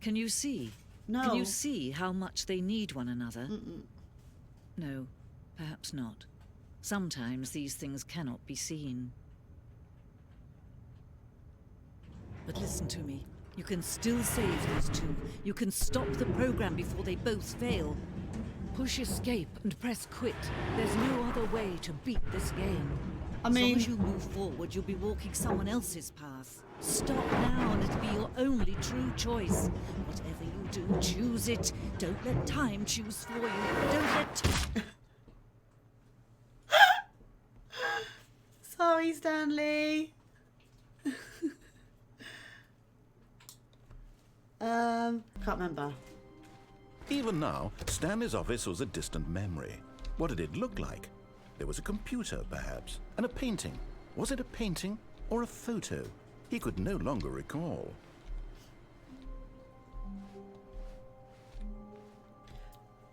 Can you see? No. Can you see how much they need one another? Mm-mm. No, perhaps not. Sometimes these things cannot be seen. But listen to me. You can still save these two. You can stop the program before they both fail. Push escape and press quit. There's no other way to beat this game. I mean... As long as you move forward, you'll be walking someone else's path. Stop now and it'll be your only true choice. Whatever you do, choose it. Don't let time choose for you. Don't let... Sorry, Stanley. Can't remember. Even now, Stanley's office was a distant memory. What did it look like? There was a computer, perhaps, and a painting. Was it a painting or a photo? He could no longer recall.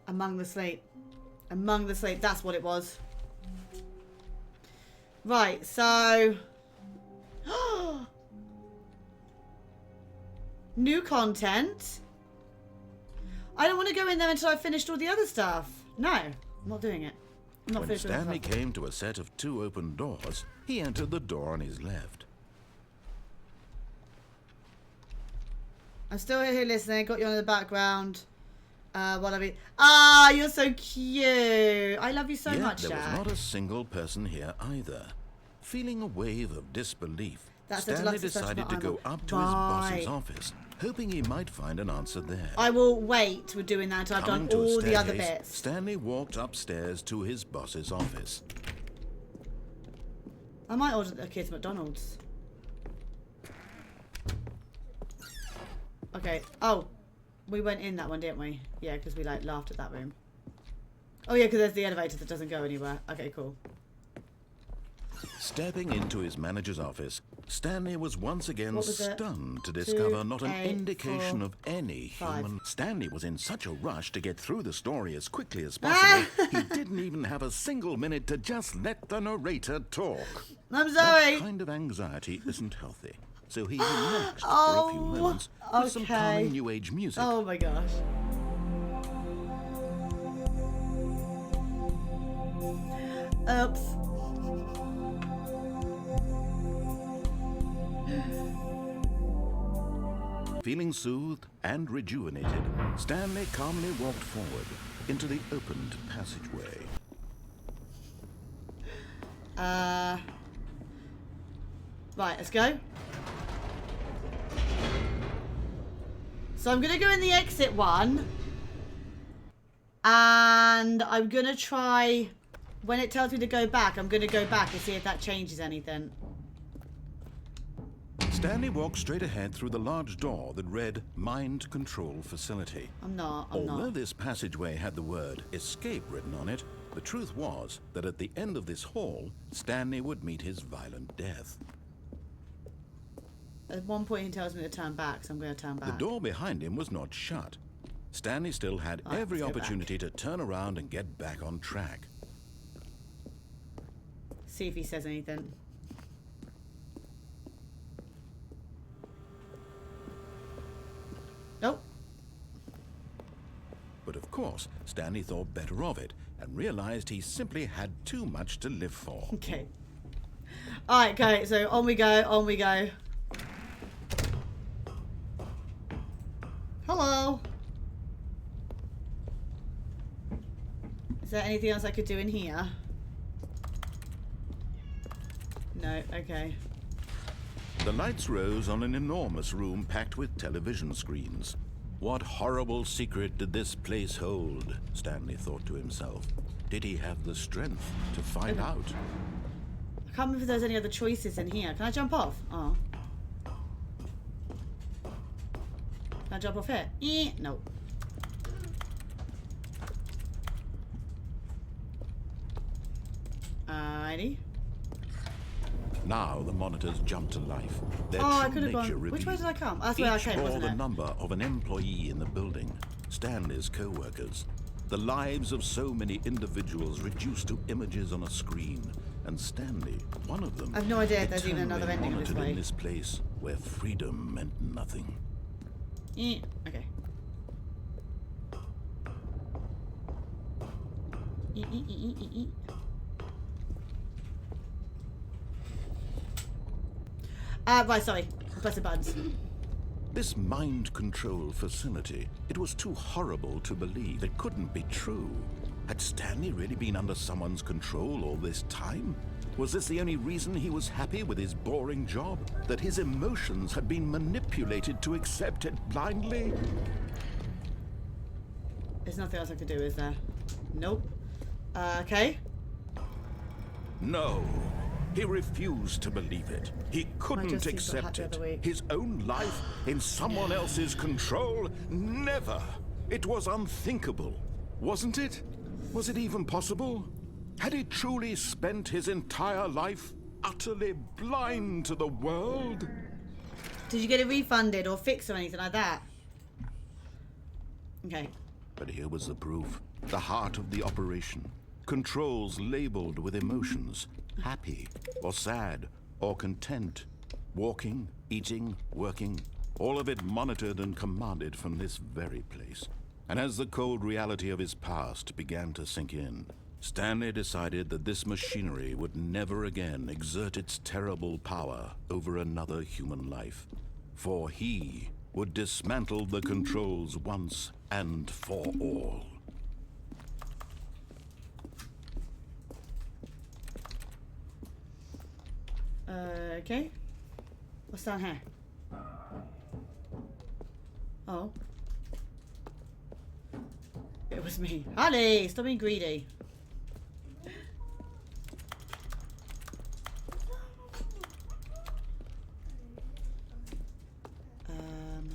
Among the Slate. Among the Slate, that's what it was. Right, so... New content. I don't want to go in there until I've finished all the other stuff. No, I'm not doing it. I'm not When finished with the Stanley stuff. came to a set of 2 open doors, he entered the door on his left. I'm still here listening. Got you on in the background. What I mean? Ah, you're so cute. I love you so much, there was Jack. not a single person here either. Feeling a wave of disbelief, That's the Stanley Deluxe discussion decided that to I'm go on. up to his boss's Right. office, hoping he might find an answer there. I will wait with doing that until I've done Coming to a all the other staircase, bits. Stanley walked upstairs to his boss's office. I might order the kids McDonald's. Okay. Oh, we went in that one, didn't we? Yeah, because we like laughed at that room. Oh yeah, because there's the elevator that doesn't go anywhere. Okay, cool. Stepping into his manager's office, Stanley was once again What was it? stunned to discover 2, not an 8, indication 4, of any 5. human. Stanley was in such a rush to get through the story as quickly as possible, he didn't even have a single minute to just let the narrator talk. I'm sorry. That kind of anxiety isn't healthy, so he relaxed for a few moments with some calming new age music. Oh my gosh. Oops. Feeling soothed and rejuvenated, Stanley calmly walked forward into the opened passageway. Right, let's go. So I'm gonna go in the exit one. And I'm gonna try, when it tells me to go back, I'm gonna go back and see if that changes anything. Stanley walked straight ahead through the large door that read Mind Control Facility. I'm not. Although this passageway had the word escape written on it, the truth was that at the end of this hall, Stanley would meet his violent death. At one point he tells me to turn back, so I'm going to turn back. The door behind him was not shut. Stanley still had Right, every let's go opportunity to turn around and get back on track. See if he says anything. Nope. But of course, Stanley thought better of it and realized he simply had too much to live for. Okay. Alright, okay, so on we go, on we go. Hello. Is there anything else I could do in here? No, okay. The lights rose on an enormous room packed with television screens. What horrible secret did this place hold? Stanley thought to himself. Did he have the strength to find out? I can't remember if there's any other choices in here. Can I jump off? Oh. Can I jump off here? No. Alrighty. Now the monitors jumped to life. Their Oh, I true could have nature gone. revealed. Which way did I come? That's where I Each came, bore wasn't the it? number of an employee in the building. Stanley's co-workers. The lives of so many individuals reduced to images on a screen. And Stanley, one of them, I've no idea if there's even eternally another ending this monitored way. in this place where freedom meant nothing. Okay. Right, sorry. I'm pressing buttons. This mind control facility, it was too horrible to believe. It couldn't be true. Had Stanley really been under someone's control all this time? Was this the only reason he was happy with his boring job? That his emotions had been manipulated to accept it blindly? There's nothing else I could do, is there? Nope. Okay. No. He refused to believe it. He couldn't accept it. His own life in someone else's control? Never. It was unthinkable, wasn't it? Was it even possible? Had he truly spent his entire life utterly blind to the world? Did you get it refunded or fixed or anything like that? Okay. But here was the proof. The heart of the operation. Controls labeled with emotions. Happy, or sad, or content. Walking, eating, working. All of it monitored and commanded from this very place. And as the cold reality of his past began to sink in, Stanley decided that this machinery would never again exert its terrible power over another human life. For he would dismantle the controls once and for all. Okay. What's down here? Oh. It was me. Honey, stop being greedy. Um.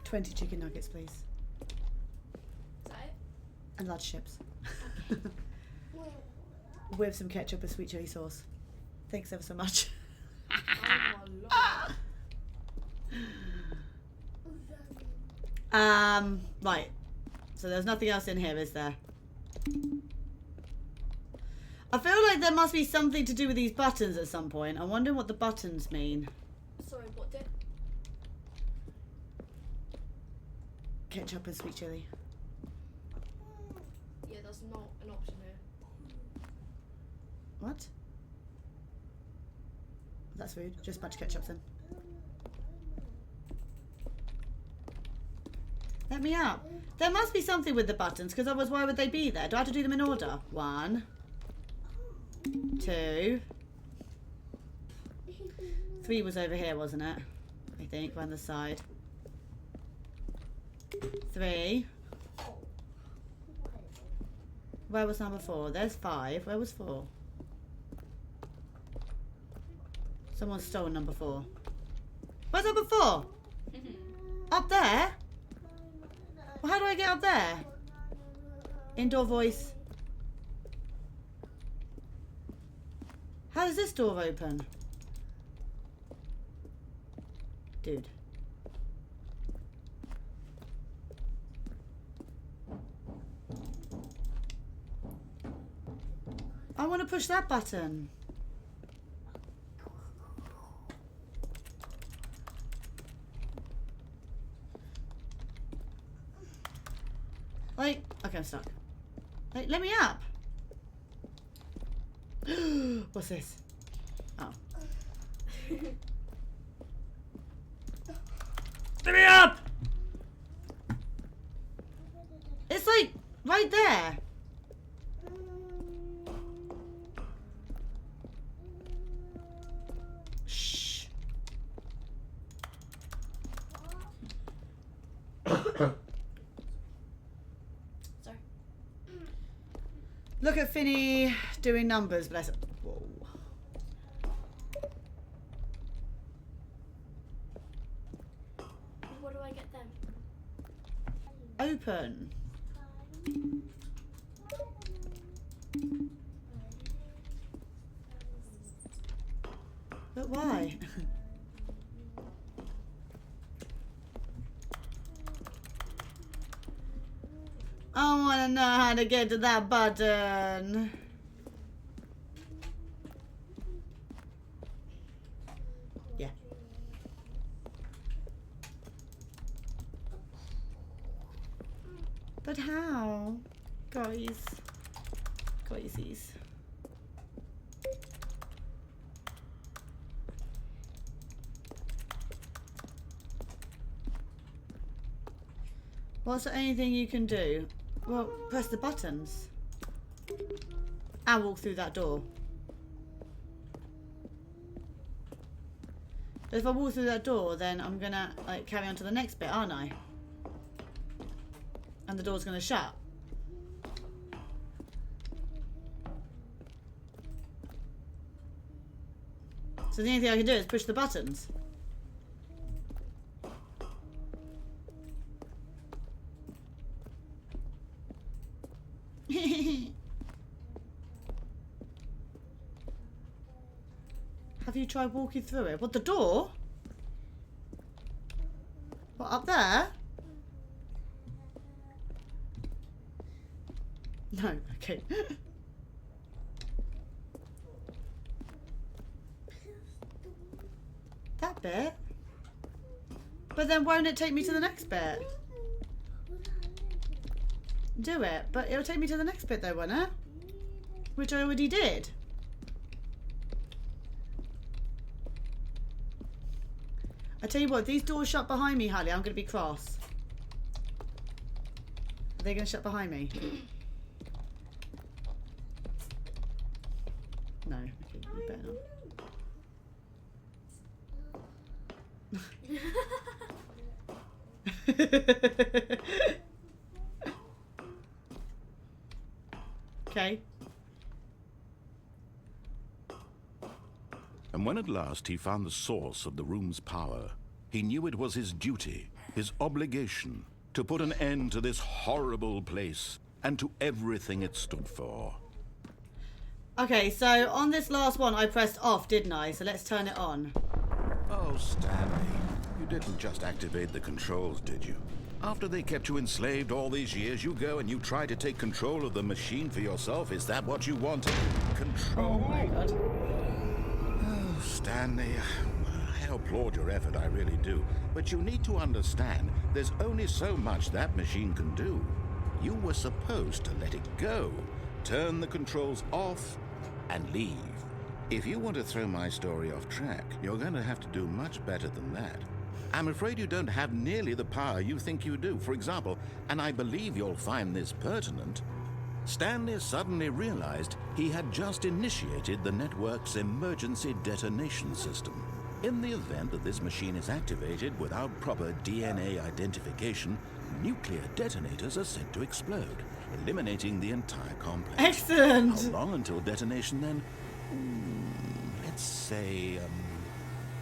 20 chicken nuggets, please. Is that it? And large chips. With some ketchup and sweet chili sauce. Thanks ever so much. Oh my lord. Right. So there's nothing else in here, is there? I feel like there must be something to do with these buttons at some point. I wonder what the buttons mean. Sorry, what did? Ketchup and sweet chili. Yeah, that's not an option here. What? That's rude. Just a bunch of ketchup then. Let me up. There must be something with the buttons, because otherwise why would they be there? Do I have to do them in order? 1, 2, 3 was over here, wasn't it? I think, around the side. 3. Where was number 4? There's 5. Where was 4? Someone stole number 4. Where's number 4? Up there? Well, how do I get up there? Indoor voice. How does this door open? Dude. I want to push that button. Like, okay, I'm stuck. Like, let me up. What's this? Oh. Let me up! It's like, right there. Shh. Sorry. Look at Finny doing numbers, bless her. Whoa. What do I get then? Open. But why? I want to know how to get to that button. Yeah. But how? Guys. Guysies. What's the only thing you can do? Well, press the buttons. And walk through that door. But if I walk through that door, then I'm gonna like carry on to the next bit, aren't I? And the door's gonna shut. So the only thing I can do is push the buttons. Have you tried walking through it? What, the door? What, up there? No, okay. That bit? But then won't it take me to the next bit? Do it, but it'll take me to the next bit though, won't it? Which I already did. I tell you what, if these doors shut behind me, Harley, I'm going to be cross. Are they going to shut behind me? No. Okay, you better not. Okay. And when at last he found the source of the room's power, he knew it was his duty, his obligation, to put an end to this horrible place and to everything it stood for. Okay, so on this last one, I pressed off, didn't I? So let's turn it on. Oh, Stanley, you didn't just activate the controls, did you? After they kept you enslaved all these years, you go and you try to take control of the machine for yourself. Is that what you wanted? Control? Oh my god. Oh, Stanley, I applaud your effort, I really do. But you need to understand, there's only so much that machine can do. You were supposed to let it go, turn the controls off, and leave. If you want to throw my story off track, you're going to have to do much better than that. I'm afraid you don't have nearly the power you think you do. For example, and I believe you'll find this pertinent, Stanley suddenly realized he had just initiated the network's emergency detonation system. In the event that this machine is activated without proper DNA identification, nuclear detonators are said to explode, eliminating the entire complex. Excellent! How long until detonation then? Let's say,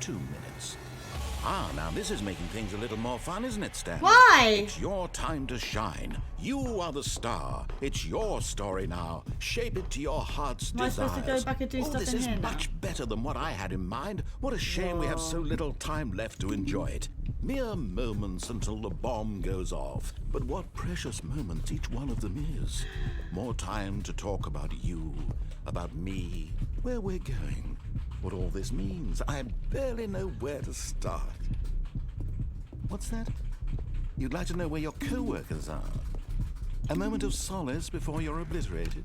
2 minutes. Ah, now this is making things a little more fun, isn't it, Stanley? Why? It's your time to shine. You are the star. It's your story now. Shape it to your heart's Am I desires. supposed to go back and do stuff this in is here now? much better than what I had in mind. What a shame we have so little time left to enjoy it. Mere moments until the bomb goes off. But what precious moments each one of them is. More time to talk about you, about me, where we're going. What all this means. I barely know where to start. What's that? You'd like to know where your co-workers are? A moment of solace before you're obliterated?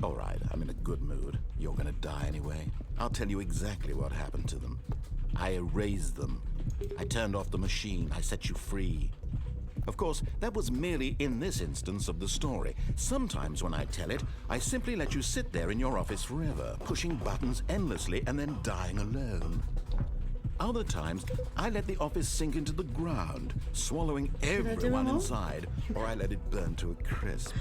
All right, I'm in a good mood. You're gonna die anyway. I'll tell you exactly what happened to them. I erased them. I turned off the machine. I set you free. Of course, that was merely in this instance of the story. Sometimes when I tell it, I simply let you sit there in your office forever, pushing buttons endlessly and then dying alone. Other times, I let the office sink into the ground, swallowing everyone inside, or I let it burn to a crisp.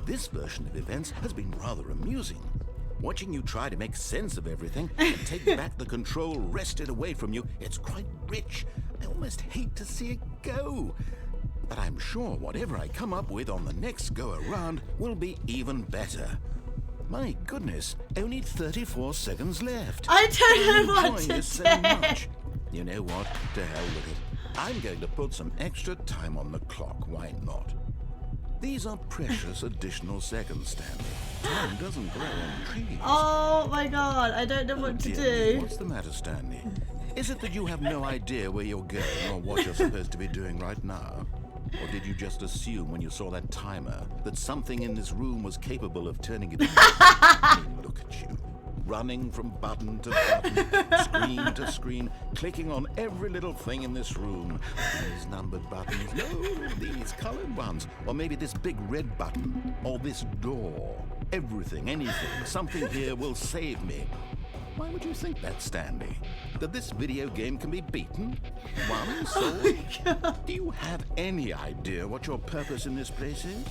This version of events has been rather amusing. Watching you try to make sense of everything and take back the control wrested away from you, it's quite rich. I almost hate to see it go. But I'm sure whatever I come up with on the next go-around will be even better. My goodness, only 34 seconds left. I don't know I'm what enjoying to this so say. much. You know what? To hell with it. I'm going to put some extra time on the clock. Why not? These are precious additional seconds, Stanley. Time doesn't grow on trees. Oh my god, I don't know Oh, what to dear me, do. what's the matter, Stanley? Is it that you have no idea where you're going or what you're supposed to be doing right now? Or did you just assume when you saw that timer that something in this room was capable of turning it into... I mean, look at you. Running from button to button, screen to screen, clicking on every little thing in this room. These numbered buttons, no, these colored ones. Or maybe this big red button, or this door. Everything, anything, something here will save me. Why would you think that, Stanley? That this video game can be beaten? One soul? Do you have any idea what your purpose in this place is?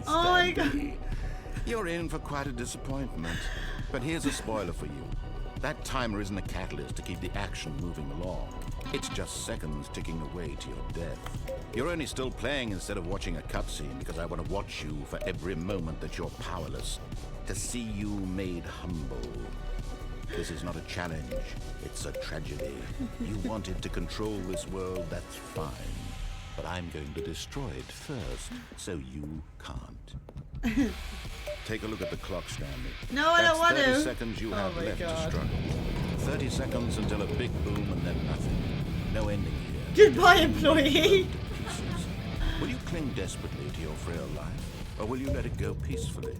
Oh my god. Stanley, you're in for quite a disappointment. But here's a spoiler for you. That timer isn't a catalyst to keep the action moving along. It's just seconds ticking away to your death. You're only still playing instead of watching a cutscene because I want to watch you for every moment that you're powerless. To see you made humble. This is not a challenge, it's a tragedy. You wanted to control this world, that's fine. But I'm going to destroy it first, so you can't. Take a look at the clock, Stanley. No, I don't want to. 30 seconds you have my left God. to struggle. 30 seconds until a big boom and then nothing. No ending here. Goodbye, employee. Pieces. Will you cling desperately to your frail life, or will you let it go peacefully?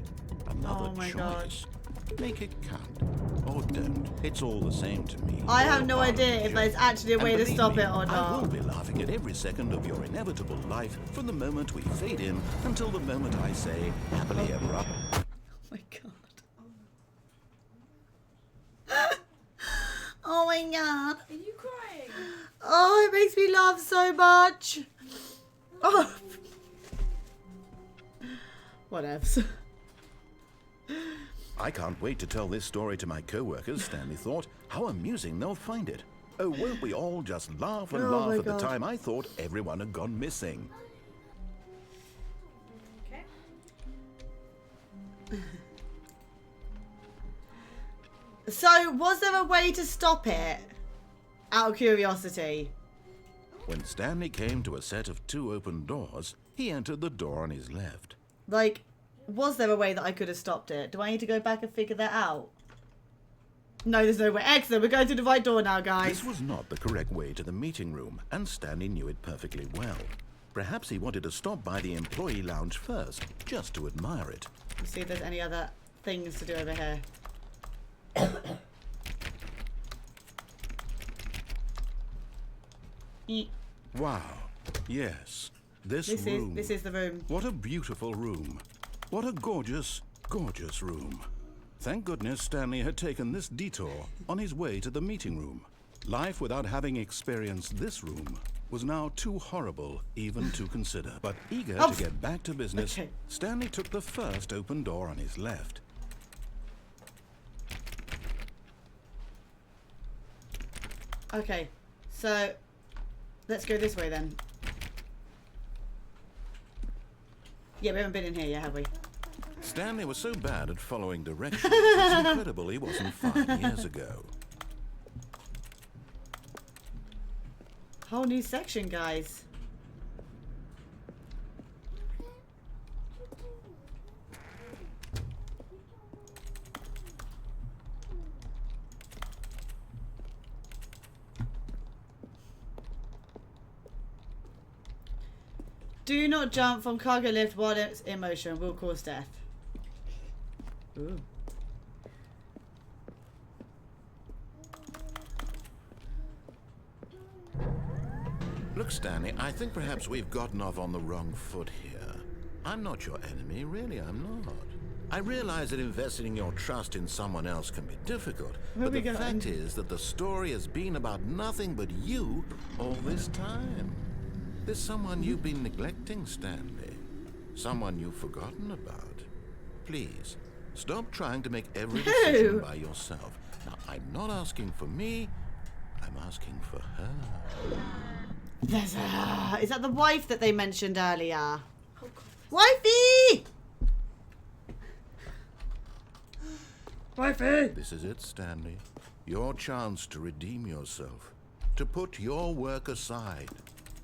Another Oh my choice. God. Make it count, or don't. It's all the same to me. I have You're no part of idea the if there's joke. actually a And way to believe stop me, it or I will not. be laughing at every second of your inevitable life from the moment we fade in until the moment I say happily ever after. Oh my god. Oh my god. Are you crying? Oh, it makes me laugh so much. Oh. Whatevs. I can't wait to tell this story to my co-workers, Stanley thought. How amusing they'll find it. Oh, won't we all just laugh and Oh laugh my at the God. time I thought everyone had gone missing. Okay. So, was there a way to stop it? Out of curiosity. When Stanley came to a set of 2 open doors, he entered the door on his left. Like, was there a way that I could have stopped it? Do I need to go back and figure that out? No, there's no way. Excellent, we're going to the right door now, guys. This was not the correct way to the meeting room, and Stanley knew it perfectly well. Perhaps he wanted to stop by the employee lounge first, just to admire it. Let's see if there's any other things to do over here. Wow. Yes. This room. This is the room. What a beautiful room. What a gorgeous, gorgeous room. Thank goodness Stanley had taken this detour on his way to the meeting room. Life without having experienced this room was now too horrible even to consider. But eager to get back to business, Okay. Stanley took the first open door on his left. Okay, so let's go this way then. Yeah, we haven't been in here yet, have we? Stanley was so bad at following directions, it's incredible he wasn't 5 years ago. Whole new section, guys. Do not jump from cargo lift while it's in motion. Will cause death. Ooh. Look, Stanley, I think perhaps we've gotten off on the wrong foot here. I'm not your enemy, really, I'm not. I realize that investing your trust in someone else can be difficult, Where but we the going? fact is that the story has been about nothing but you all this time. There's someone you've been neglecting, Stanley. Someone you've forgotten about. Please, stop trying to make every decision by yourself. Now, I'm not asking for me, I'm asking for her. There's a... Is that the wife that they mentioned earlier? Oh god. Wifey! Wifey! This is it, Stanley. Your chance to redeem yourself. to put your work aside,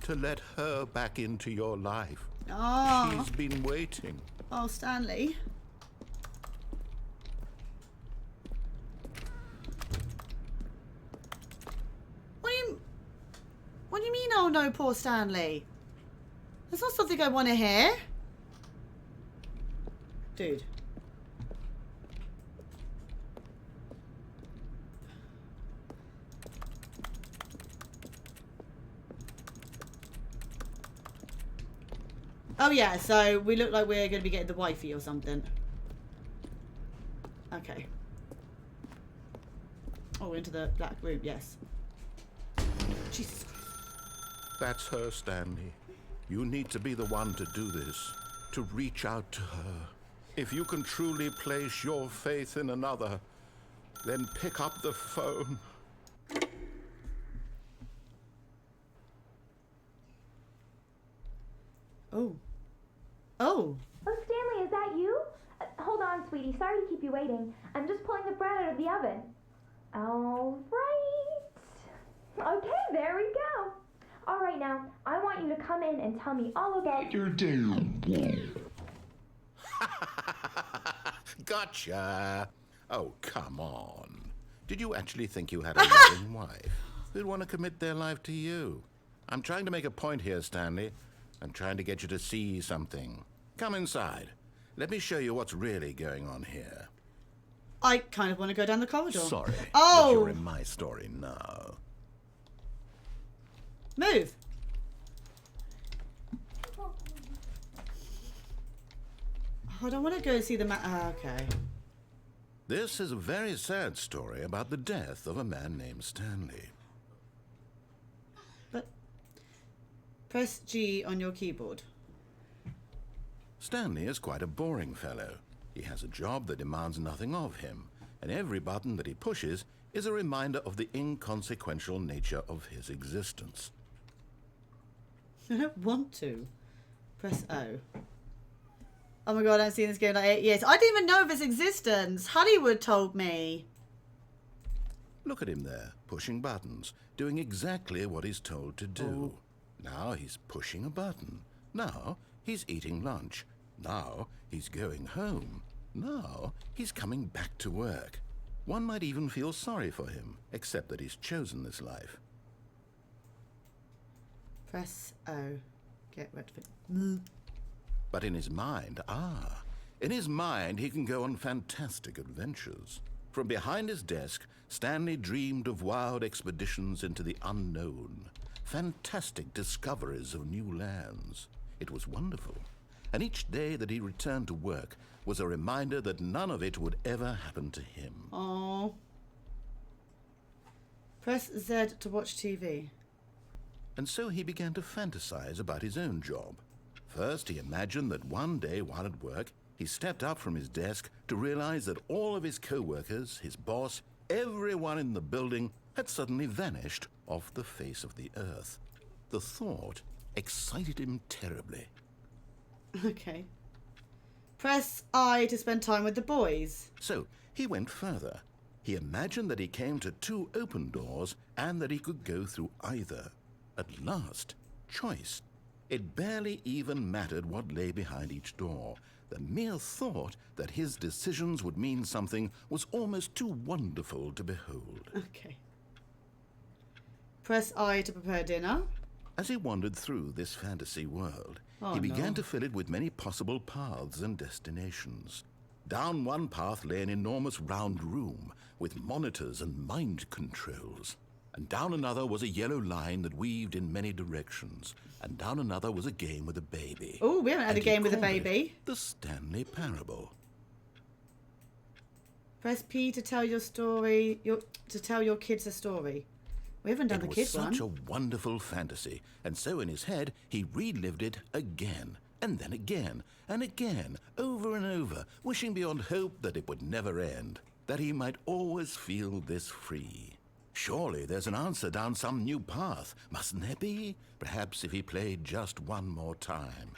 to let her back into your life. Oh. She's been waiting. Oh, Stanley. What do you mean, oh no, poor Stanley? That's not something I want to hear. Dude. Oh yeah, so we look like we're going to be getting the wifey or something. Okay. Oh, into the black room, yes. Jesus Christ. That's her, Stanley. You need to be the one to do this, to reach out to her. If you can truly place your faith in another, then pick up the phone. Oh. Oh. Oh, Stanley, is that you? Hold on, sweetie. Sorry to keep you waiting. I'm just pulling the bread out of the oven. All right. Okay, there we go. All right, now, I want you to come in and tell me all about your day. Gotcha. Oh, come on. Did you actually think you had a loving wife who'd want to commit their life to you? I'm trying to make a point here, Stanley. I'm trying to get you to see something. Come inside. Let me show you what's really going on here. I kind of want to go down the corridor. Sorry, Oh. but you're in my story now. Move. I don't want to go see the okay. This is a very sad story about the death of a man named Stanley. But press G on your keyboard. Stanley is quite a boring fellow. He has a job that demands nothing of him, and every button that he pushes is a reminder of the inconsequential nature of his existence. I don't want to. Press O. Oh my god, I've seen this game like 8 years. I didn't even know of its existence. Hollywood told me. Look at him there, pushing buttons, doing exactly what he's told to do. Now he's pushing a button. Now he's eating lunch. Now he's going home. Now he's coming back to work. One might even feel sorry for him, except that he's chosen this life. Press O. Get rid of it. But in his mind, in his mind he can go on fantastic adventures. From behind his desk, Stanley dreamed of wild expeditions into the unknown, fantastic discoveries of new lands. It was wonderful, and each day that he returned to work was a reminder that none of it would ever happen to him. Oh. Press Z to watch TV. And so he began to fantasize about his own job. First, he imagined that one day while at work, he stepped up from his desk to realize that all of his co-workers, his boss, everyone in the building had suddenly vanished off the face of the earth. The thought excited him terribly. Okay. Press I to spend time with the boys. So he went further. He imagined that he came to 2 open doors and that he could go through either. At last, choice. It barely even mattered what lay behind each door. The mere thought that his decisions would mean something was almost too wonderful to behold. Okay. Press I to prepare dinner. As he wandered through this fantasy world, Oh, he began no. to fill it with many possible paths and destinations. Down one path lay an enormous round room with monitors and mind controls. And down another was a yellow line that weaved in many directions. And down another was a game with a baby. Oh, we haven't had And a game he with a called it baby. The Stanley Parable. Press P to tell your story. To tell your kids a story. We haven't done It the was kids such one. a wonderful fantasy, and so in his head he relived it again, and then again, and again, over and over, wishing beyond hope that it would never end, that he might always feel this free. Surely there's an answer down some new path, mustn't there be? Perhaps if he played just one more time.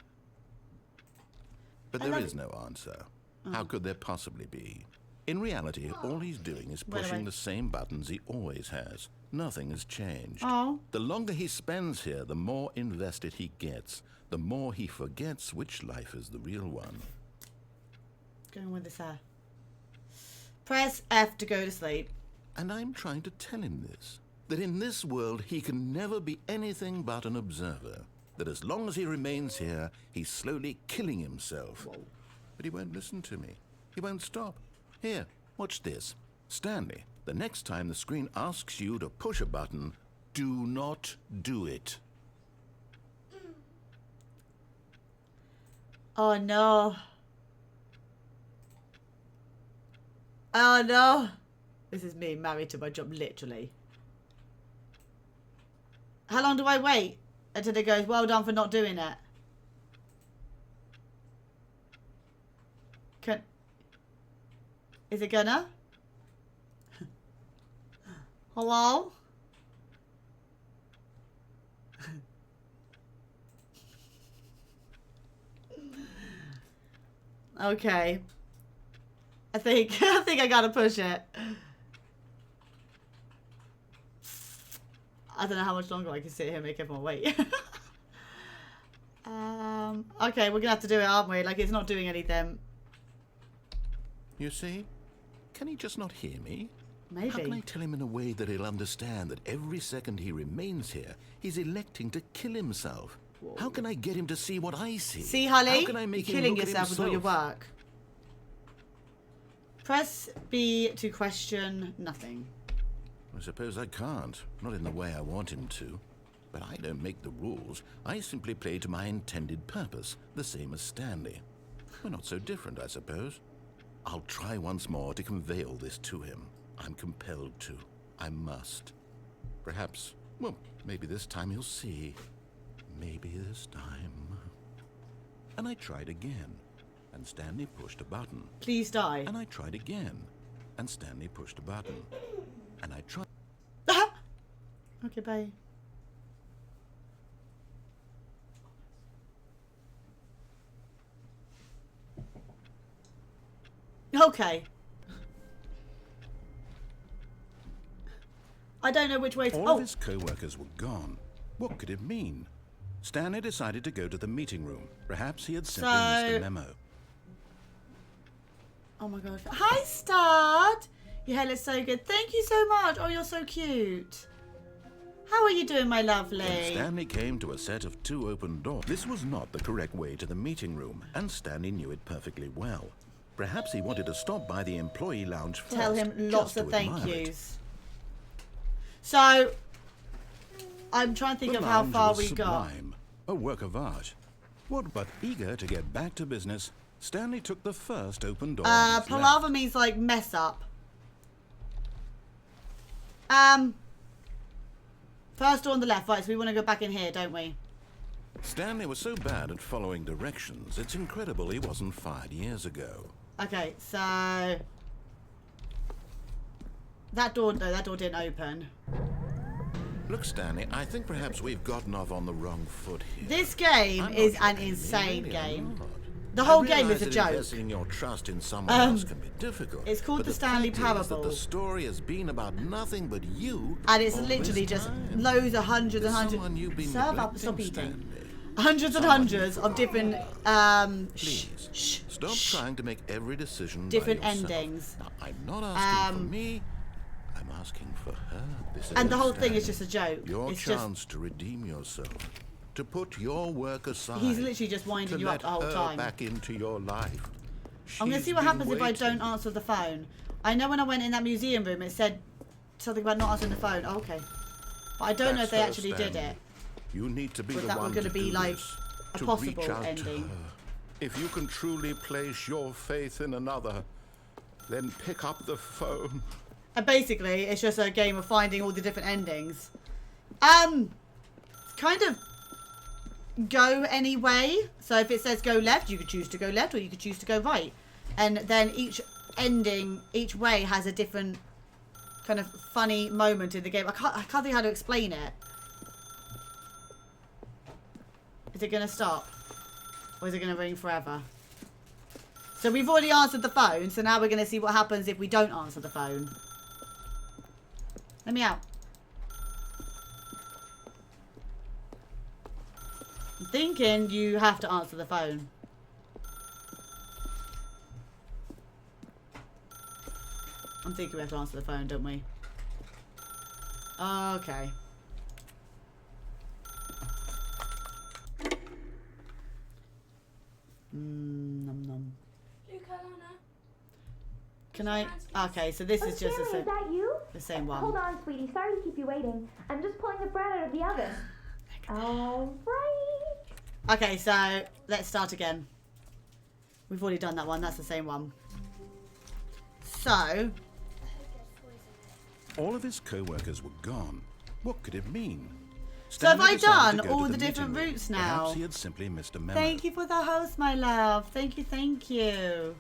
But there is no answer. How could there possibly be? In reality, all he's doing is Where do I- pushing the same buttons he always has. Nothing has changed. Oh. The longer he spends here, the more invested he gets. The more he forgets which life is the real one. Going with this hair. Press F to go to sleep. And I'm trying to tell him this. That in this world, he can never be anything but an observer. That as long as he remains here, he's slowly killing himself. Whoa. But he won't listen to me. He won't stop. Here, watch this. Stanley, the next time the screen asks you to push a button, do not do it. Oh no. Oh no. This is me married to my job, literally. How long do I wait until it goes, well done for not doing it? Is it gonna? Hello? Okay. I think I gotta push it. I don't know how much longer I can sit here and make everyone wait. Okay, we're gonna have to do it, aren't we? Like, it's not doing anything. You see? Can he just not hear me? Maybe. How can I tell him in a way that he'll understand that every second he remains here, he's electing to kill himself? Whoa. How can I get him to see what I see? See, Holly? How can I make You're him killing look at yourself with all your himself? work. Press B to question nothing. I suppose I can't. Not in the way I want him to. But I don't make the rules. I simply play to my intended purpose, the same as Stanley. We're not so different, I suppose. I'll try once more to convey all this to him. I'm compelled to. I must. Perhaps, well, maybe this time he'll see. Maybe this time. And I tried again, and Stanley pushed a button. Please die. And I tried again, and Stanley pushed a button. And I tried. Okay, bye. Okay. I don't know which way to... All Oh, of his co-workers were gone. What could it mean? Stanley decided to go to the meeting room. Perhaps he had simply missed a memo. oh my god. Hi, Stud. Your hair looks so good. Thank you so much. Oh, you're so cute. How are you doing, my When lovely? Stanley came to a set of 2 open doors. This was not the correct way to the meeting room, and Stanley knew it perfectly well. Perhaps he wanted to stop by the employee lounge first. Tell him lots just to of thank admire it. yous. So, I'm trying to think The of how lounge far was we got. sublime, a work of art. What? But eager to get back to business, Stanley took the first open door. on his left. Palaver means like mess up. First door on the left, right, so we want to go back in here, don't we? Stanley was so bad at following directions, it's incredible he wasn't fired years ago. Okay, so... That door, no, that door didn't open. Look, Stanley, I think perhaps we've gotten off on the wrong foot here. This game I'm not is an joking, insane really, I'm game. not. The whole I game realize is a that joke. Investing your trust in someone else can be difficult. it's called but the Stanley fact is that Parable. the story has been about nothing but you. And it's all literally this just time. loads of hundreds and There's hundreds... someone you've been Serve up, neglecting, stop eating. Stanley. Hundreds and Someone hundreds you of different... Please, shh, stop shh. trying to make every decision Different by yourself. endings. Now, I'm not asking for me. I'm asking for her. This And the whole thing Stanley. is just a joke. Your It's chance to redeem yourself, to put your work aside. He's literally just winding to you up let the whole her time. back into your life. I'm going to She's see what been happens if I waiting. don't answer the phone. I know when I went in that museum room, it said something about not answering the phone. Oh, okay. But I don't know if they That's her, actually did Stanley. it. You need to be Was the that one gonna to be do like this, a to possible reach out to ending? her. If you can truly place your faith in another, then pick up the phone. And basically, it's just a game of finding all the different endings. Kind of go any way. So if it says go left, you could choose to go left or you could choose to go right. And then each ending, each way has a different kind of funny moment in the game. I can't think how to explain it. Is it going to stop? Or is it going to ring forever? So we've already answered the phone, so now we're going to see what happens if we don't answer the phone. Let me out. I'm thinking you have to answer the phone. I'm thinking we have to answer the phone, don't we? Okay. Nom nom. Luca, Lana. Can I? Okay, so this is just Stanley, is that you? the same one. Hold on, sweetie. Sorry to keep you waiting. I'm just pulling the bread out of the oven. All right. Okay, so let's start again. We've already done that one. That's the same one. So, All of his co-workers were gone. What could it mean? So have I Stanley decided done to go all to the different meeting room. routes now? Perhaps he had simply missed a memo. thank you for the host, my love. Thank you, thank you.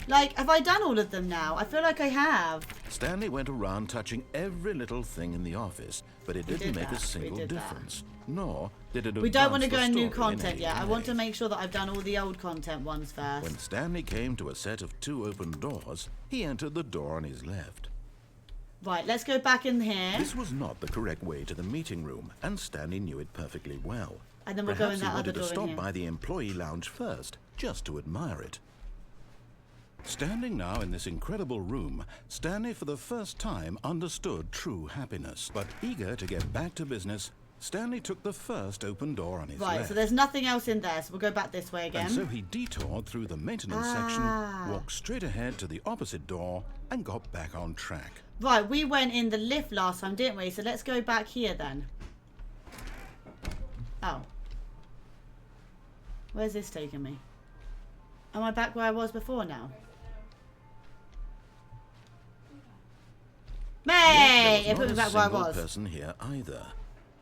Like, have I done all of them now? I feel like I have. Stanley went around touching every little thing in the office, but it didn't did make that. a single We did that. difference. Nor did it We don't want to advance go the in new story in content any yet. I want to way. make sure that I've done all the old content ones first. When Stanley came to a set of 2 open doors, he entered the door on his left. Right, let's go back in here. This was not the correct way to the meeting room, and Stanley knew it perfectly well. And then we'll go in Perhaps that he other wanted to door in stop here. by the employee lounge first, just to admire it. Standing now in this incredible room, Stanley for the first time understood true happiness. But eager to get back to business, Stanley took the first open door on his Right, left. so there's nothing else in there, so we'll go back this way again. And so he detoured through the maintenance section, walked straight ahead to the opposite door, and got back on track. Right, we went in the lift last time, didn't we? So let's go back here then. Oh. Where's this taking me? Am I back where I was before now? May! Yet It there put me was not back a where I single was. person here either.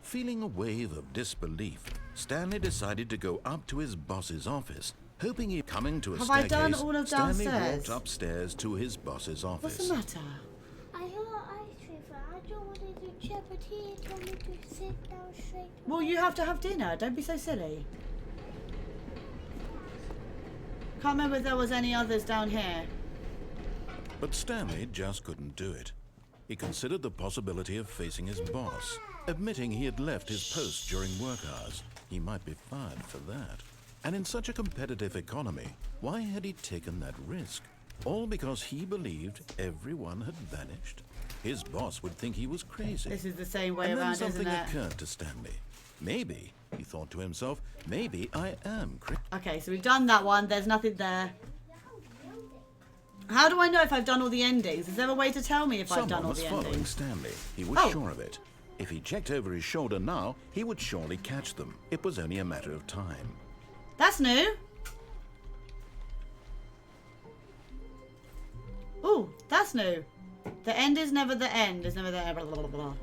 Feeling a wave of disbelief, Stanley decided to go up to his boss's office, hoping he'd coming to a Have I staircase. done all of Stanley downstairs? walked upstairs to his boss's office. What's the matter? I heard ice cream. I don't want to do chip, but he told me to sit down straight. Well, you have to have dinner. Don't be so silly. Can't remember if there was any others down here. But Stanley just couldn't do it. He considered the possibility of facing his boss, admitting he had left his post during work hours. He might be fired for that. And in such a competitive economy, why had he taken that risk? All because he believed everyone had vanished? His boss would think he was crazy. This is the same way And then around, isn't something it? occurred to Stanley. Maybe, he thought to himself, maybe I am crazy. Okay, so we've done that one. There's nothing there. How do I know if I've done all the endings? Is there a way to tell me if I've done Someone all was the following endings? Stanley. He was Oh. sure of it. If he checked over his shoulder now, he would surely catch them. It was only a matter of time. That's new. Ooh, that's new. The end is never the end. Is never the end. Blah, blah, blah, blah.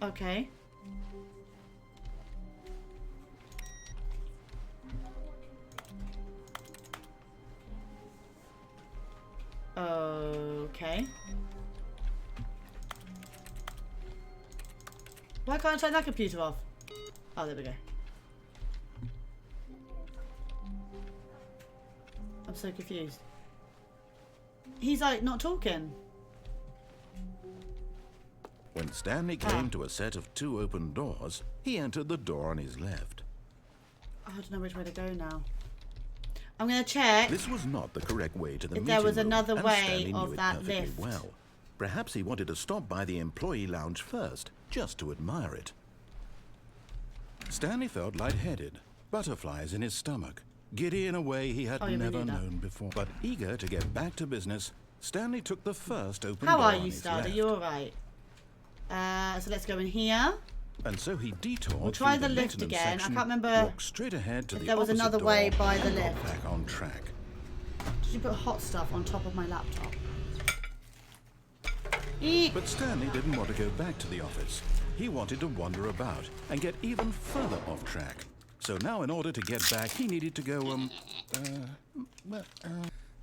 Okay. Okay. Why can't I turn that computer off? Oh, there we go. I'm so confused. He's like not talking. When Stanley came to a set of 2 open doors, he entered the door on his left. Oh, I don't know which way to go now. I'm going to check. This was not the correct way to the If meeting there was room, another and way Stanley knew of it that perfectly lift. well. Perhaps he wanted to stop by the employee lounge first, just to admire it. Stanley felt lightheaded, butterflies in his stomach, giddy in a way he had Oh, you never knew that. known before. But eager to get back to business, Stanley took the first open How door are on you, his Star? Are left. you alright? So let's go in here. And so he detoured We'll try through the lift maintenance again. I section, can't remember walked straight ahead to if the there was opposite another door, way by the and got lift. back on track. Did you put hot stuff on top of my laptop? Eek. But Stanley didn't want to go back to the office. He wanted to wander about and get even further off track. So now in order to get back, he needed to go,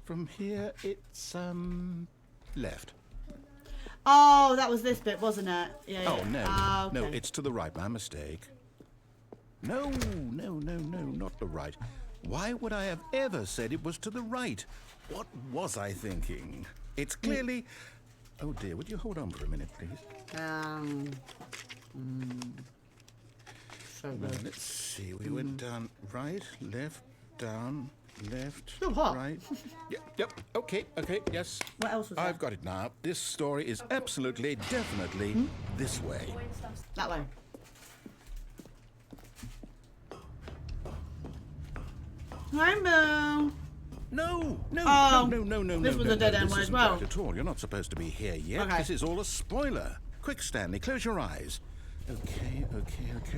from here it's, left. Oh, that was this bit, wasn't it? Yeah. Oh, no. Ah, okay. No, it's to the right. My mistake. No, not the right. Why would I have ever said it was to the right? What was I thinking? It's clearly... Oh, dear. Would you hold on for a minute, please? So good. Let's see. We went down right, left, down, left, Oh, what? right. Yep. Okay. Yes. What else was I've there? got it now. This story is absolutely, definitely this way. That way. Rainbow. No. This was a dead end This one as isn't well. right at all. You're not supposed to be here yet. Okay. This is all a spoiler. Quick, Stanley, close your eyes. Okay.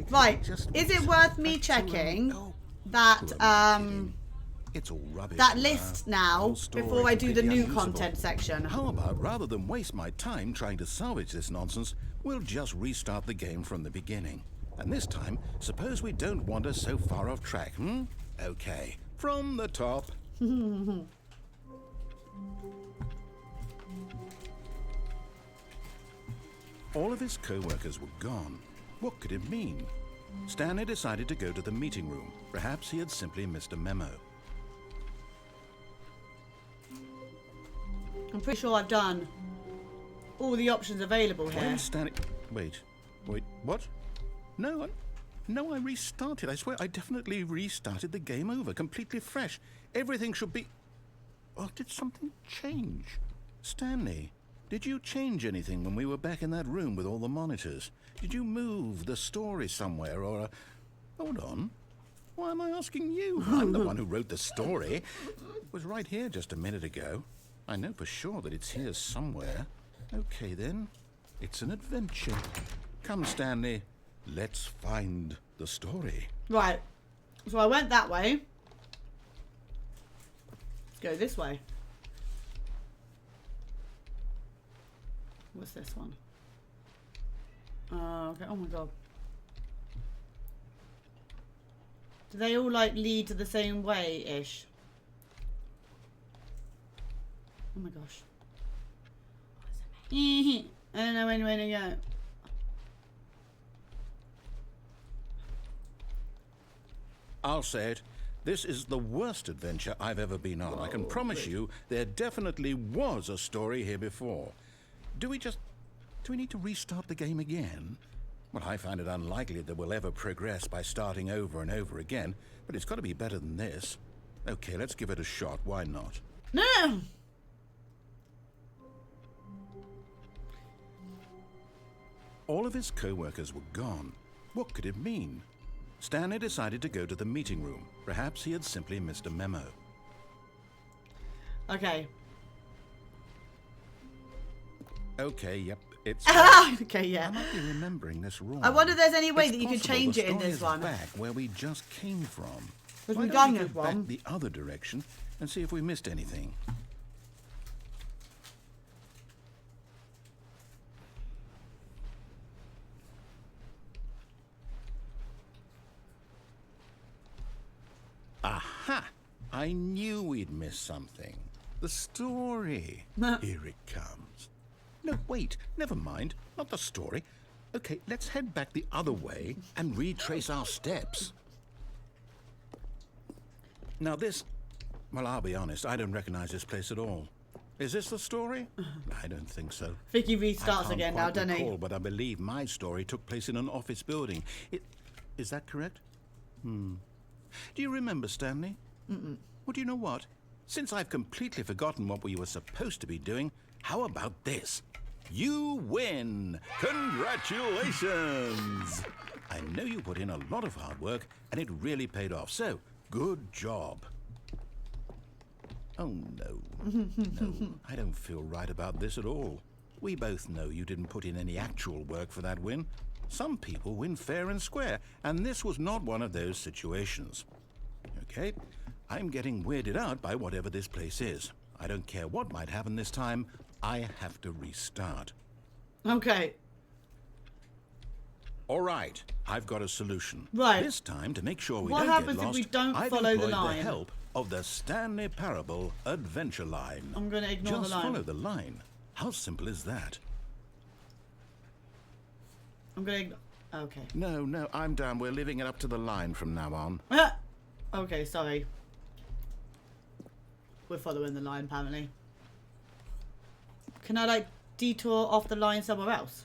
Right. Just Is it wait. worth me Back to, checking oh, that who am I kidding? It's all rubbish. that list now Whole story before I do the completely new unusable. content section? How about, rather than waste my time trying to salvage this nonsense, we'll just restart the game from the beginning. And this time, suppose we don't wander so far off track, Okay, from the top. All of his co-workers were gone. What could it mean? Stanley decided to go to the meeting room. Perhaps he had simply missed a memo. I'm pretty sure I've done all the options available here. When Stanley... Wait, what? No, I restarted. I swear, I definitely restarted the game over, completely fresh. Everything should be... Oh, did something change? Stanley, did you change anything when we were back in that room with all the monitors? Did you move the story somewhere or... Hold on. Why am I asking you? I'm the one who wrote the story. It was right here just a minute ago. I know for sure that it's here somewhere. Okay, then. It's an adventure. Come, Stanley. Let's find the story. Right. So I went that way. Let's go this way. What's this one? Okay. Oh my god. Do they all like lead to the same way-ish? Oh my gosh. I don't know any way to go. I'll say it. This is the worst adventure I've ever been on. I can promise you there definitely was a story here before. Do we need to restart the game again? Well, I find it unlikely that we'll ever progress by starting over and over again, but it's got to be better than this. Okay, let's give it a shot. Why not? No! All of his co-workers were gone. What could it mean? Stanley decided to go to the meeting room. Perhaps he had simply missed a memo. Okay. Okay, yep, it's... Okay, yeah. I might be remembering this wrong. I wonder if there's any way It's that you could possible change the it in story this is one. back where we just came from. Because Why we've don't done we go this back one. the other direction and see if we missed anything? Aha! I knew we'd missed something. The story. Here it comes. No, wait. Never mind. Not the story. Okay, let's head back the other way and retrace our steps. Now this... Well, I'll be honest. I don't recognize this place at all. Is this the story? I don't think so. Vicky I restarts can't again now, quite doesn't he? recall, but I believe my story took place in an office building. Is that correct? Do you remember, Stanley? Well, do you know what? Since I've completely forgotten what we were supposed to be doing, how about this? You win! Congratulations! I know you put in a lot of hard work, and it really paid off, so good job. Oh, no. No, I don't feel right about this at all. We both know you didn't put in any actual work for that win. Some people win fair and square, and this was not one of those situations. Okay, I'm getting weirded out by whatever this place is. I don't care what might happen this time. I have to restart. Okay. All right, I've got a solution. Right. This time, to make sure we What don't happens get if lost, we don't I've follow the employed line? the help of the Stanley Parable Adventure Line. I'm going to ignore Just the line. follow the line. How simple is that? I'm going. Okay. No, I'm down. We're leaving it up to the line from now on. Okay, sorry. We're following the line, apparently. Can I, like, detour off the line somewhere else?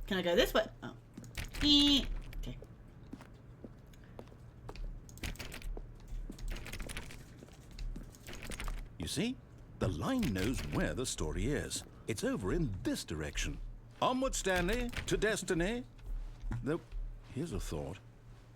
Can I go this way? Oh. Okay. You see? The line knows where the story is. It's over in this direction. Onward, Stanley, to destiny. Though, here's a thought.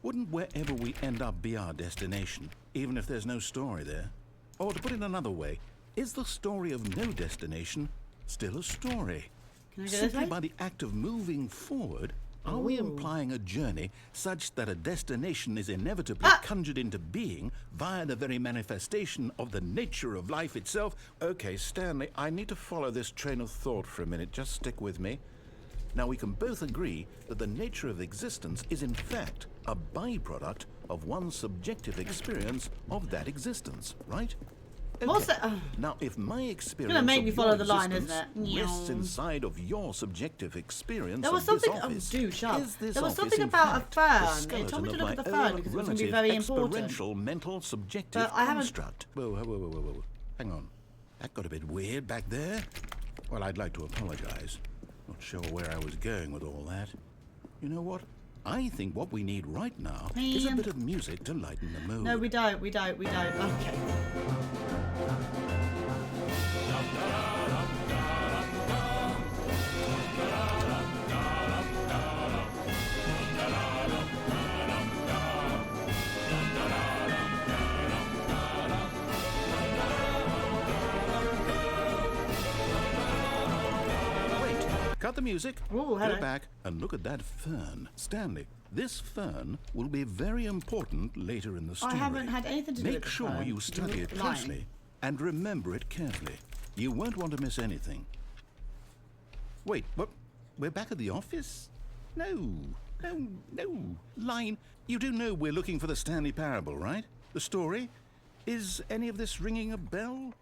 Wouldn't wherever we end up be our destination, even if there's no story there? Or to put it another way, is the story of no destination still a story? Can I go this Simply way? by the act of moving forward, are we Ooh. implying a journey such that a destination is inevitably conjured into being via the very manifestation of the nature of life itself? Okay, Stanley, I need to follow this train of thought for a minute. Just stick with me. Now, we can both agree that the nature of existence is in fact a byproduct of one's subjective experience of that existence, right? What's that? Now, if my experience gonna make of me your follow the line, existence isn't it? rests Meow. inside of your subjective experience There was of this something. office, do shut. is this There was office, something in about fact, a the fern. It skeleton told me to of look at my the fern own because it was going to be relative very important. experiential mental subjective But I haven't- construct. Whoa. Hang on. That got a bit weird back there. Well, I'd like to apologize. Not sure where I was going with all that. You know what? I think what we need right now is a Man. bit of music to lighten the mood. No, we don't. Okay. Wait, cut the music. Ooh, hello. Go back and look at that fern. Stanley, this fern will be very important later in the story. I haven't had anything to do with Make the sure fern. you study You're it lying. closely and remember it carefully. You won't want to miss anything. Wait, what? We're back at the office? No. Line, you do know we're looking for the Stanley Parable, right? The story? Is any of this ringing a bell?